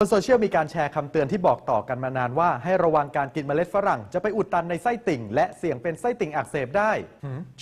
บนโซเชียลมีการแชร์คำเตือนที่บอกต่อกันมานานว่าให้ระวังการกินเมล็ดฝรั่งจะไปอุดตันในไส้ติ่งและเสี่ยงเป็นไส้ติ่งอักเสบได้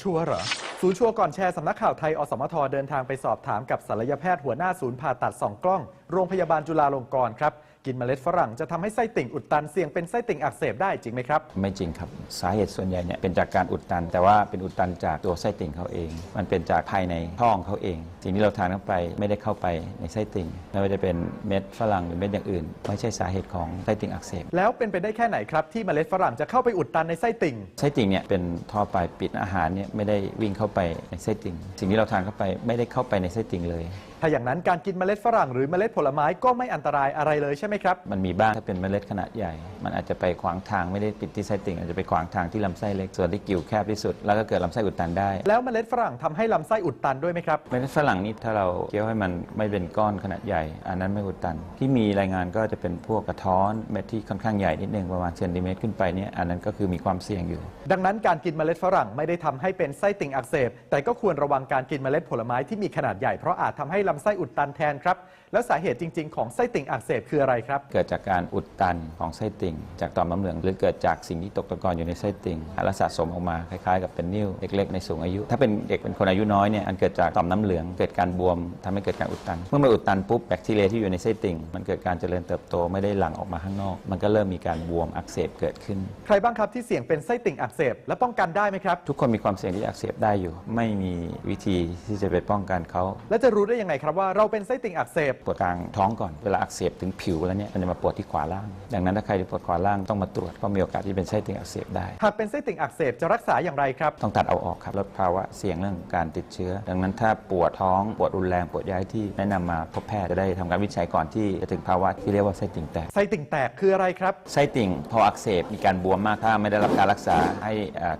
ชัวร์เหรอศูนย์ชัวร์ก่อนแชร์สำนักข่าวไทยอสมทเดินทางไปสอบถามกับศัลยแพทย์หัวหน้าศูนย์ผ่าตัดส่องกล้องโรงพยาบาลจุฬาลงกรณ์ครับกินเมล็ดฝรั่งจะทำให้ไส้ติ่งอุดตันเสี่ยงเป็นไส้ติ่งอักเสบได้จริงไหมครับไม่จริงครับสาเหตุส่วนใหญ่เนี่ยเป็นจากการอุดตันแต่ว่าเป็นอุดตันจากตัวไส้ติ่งเขาเองมันเป็นจากภายในท้องเขาเองสิ่งที่เราทานเข้าไปไม่ได้เข้าไปในไส้ติ่งไม่ว่าจะเป็นเม็ดฝรั่งหรือเม็ดอย่างอื่นไม่ใช่สาเหตุของไส้ติ่งอักเสบแล้วเป็นไปได้แค่ไหนครับที่เมล็ดฝรั่งจะเข้าไปอุดตันในไส้ติ่งไส้ติ่งเนี่ยเป็นท่อปลายปิดอาหารเนี่ยไม่ได้วิ่งเข้าไปในไส้ติ่งสิ่งที่เราทานเข้าไปไม่ได้เข้าไปในไส้ติ่งเลยถ้าอย่างนั้นการกินเมล็ดฝรั่งหรือเมล็ดผลไม้ก็ไม่อันตรายอะไรเลยใช่ไหมครับมันมีบ้างถ้าเป็นเมล็ดขนาดใหญ่มันอาจจะไปขวางทางไม่ได้ปิดที่ไส้ติ่งอาจจะไปขวางทางที่ลำไส้เล็กส่วนที่กิ่วแคบที่สุดแล้วก็เกิดลำไส้อุดตันได้แล้วเมล็ดฝรั่งทำให้ลำไส้อุดตันด้วยไหมครับเมล็ดฝรั่งนี่ถ้าเราเคี้ยวให้มันไม่เป็นก้อนขนาดใหญ่อันนั้นไม่อุดตันที่มีรายงานก็จะเป็นพวกกระท้อนเม็ดที่ค่อนข้างใหญ่นิดนึงประมาณเซนติเมตรขึ้นไปเนี่ยอันนั้นก็คือมีความเสี่ยงอยู่ดังนั้นการกินเมล็ดฝรั่งไม่ได้ทำให้เป็นไส้ติ่งอักเสบแต่ก็ควรระวังการกินเมล็ดผลไม้ที่มีขนาดใหญ่เพราะอาจทำให้ลำไส้อุดตันแทนครับแล้วสาเหตุจริงๆของไส้ติ่งอักเสบคืออะไรครับเกิดจากการอุดตันของไส้ติ่งจากต่อมน้ำเหลืองหรือเกิดจากสิ่งที่ตกตะกอนอยู่ในไส้ติ่งและสะสมออกมาคล้ายๆกับเป็นนิ่วเล็กๆในสูงอายุถ้าเป็นเด็กเป็นคนอายุน้อยเนี่ยอันเกิดจากต่อมน้ำเหลืองเกิดการบวมทำให้เกิดการอุดตันเมื่อมันอุดตันปุ๊บแบคทีเรียที่อยู่ในไส้ติ่งมันเกิดการเจริญเติบโตไม่ได้หลั่งออกมาข้างนอกมันก็เริ่มมีการบวมอักเสบเกิดขึ้นใครบ้างครับที่เสี่ยงเป็นไส้ติ่งอักเสบและป้องกันได้ไหมครับทุกคนมีความเสี่ยงที่อักเสบได้อยู่ไม่มีวิธีที่จะไปป้องกันเขาและจะรู้ได้ยังไงครับว่าเราเป็นไส้ติ่งอักเสบปวดกลางท้องก่อนเวลาอักเสบถึงผิวแล้วเนี่ยมันจะมาปวดที่ขวาล่างดังนั้นถ้าใครที่ปวดขวาล่างต้องมาตรวจเพราะมีโอกาสที่เป็นไส้ติ่งอักเสบได้หากเป็นไส้ติ่งอักเสบจะรักษาอย่างไรครับต้องตัดเอาออกครับลดภาวะเสี่ยงเรื่องการติดเชื้อดังนั้นถ้าปวดท้องปวดรุนแรงปวดย้ายที่แนะนำมาพบแพทย์จะได้ทำการวิจัยก่อนที่จะถึงภาวะที่เรียกว่าไส้ติ่งแตกไส้ติ่งแตกคืออะไรครับไส้ติ่งพออักเสบมีการบวมมากถ้าไม่ได้รับการรักษาให้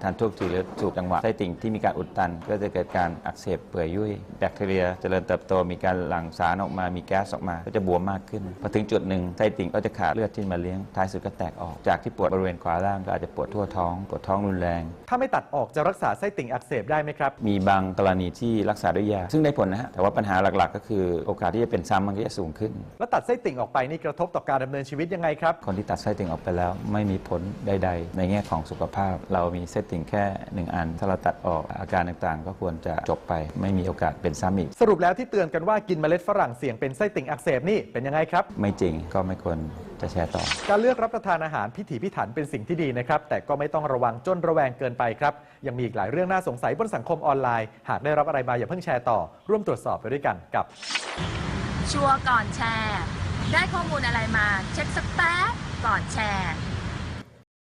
ทานทุกทีหรือถูกจังหวะไส้ติ่งที่มีการอุดตันก็จะเกิดการอักเสบเปื่อยยุ่ยแบคทีเรียเจริญเติบโตมีการหลั่งสารออกมามีแก๊สออกมาก็จะบวมมากขึ้นพอถึงจุดหนึ่งไส้ติ่งก็จะขาดเลือดที่มาเลี้ยงท้ายสุดก็แตกออกจากที่ปวดบริเวณขวาล่างก็อาจจะปวดทั่วท้องปวดท้องรุนแรงถ้าไม่ตัดออกจะรักษาไส้ติ่งอักเสบได้ไหมครับมีบางกรณีที่รักษาด้วยยาซึ่งได้ผลนะฮะแต่ว่าปัญหาหลักๆก็คือโอกาสที่จะเป็นซ้ำมันก็จะสูงขึ้นแล้วตัดไส้ติ่งออกไปนี่กระทบต่อการดำเนินชีวิตยังไงครับคนที่ตัดไส้ติ่งออกไปแล้วไม่มีผลใดๆในแง่ของสุขภาพเรามีไส้ติ่งแค่1อันถ้าเราตัดออกอาการต่างๆก็ควรจะจบไปไม่มีโอกาสเป็นซ้ำอีกสรุปแล้วที่เตือนกันว่ากินเมล็ดฝรั่งเสี่ยงเป็นไส้ติ่งอักเสบนี่เป็นยังไงครับไม่จริงก็ไม่ควรจะแชร์ต่อการเลือกรับประทานอาหารพิถีพิถันเป็นสิ่งที่ดีนะครับแต่ก็ไม่ต้องระวังจนระแวงเกินไปครับยังมีอีกหลายเรื่องน่าสงสัยบนสังคมออนไลน์หากได้รับอะไรมาอย่าเพิ่งแชร์ต่อร่วมตรวจสอบไปด้วยกันกับชัวร์ก่อนแชร์ได้ข้อมูลอะไรมาเช็คสักแป๊บก่อนแชร์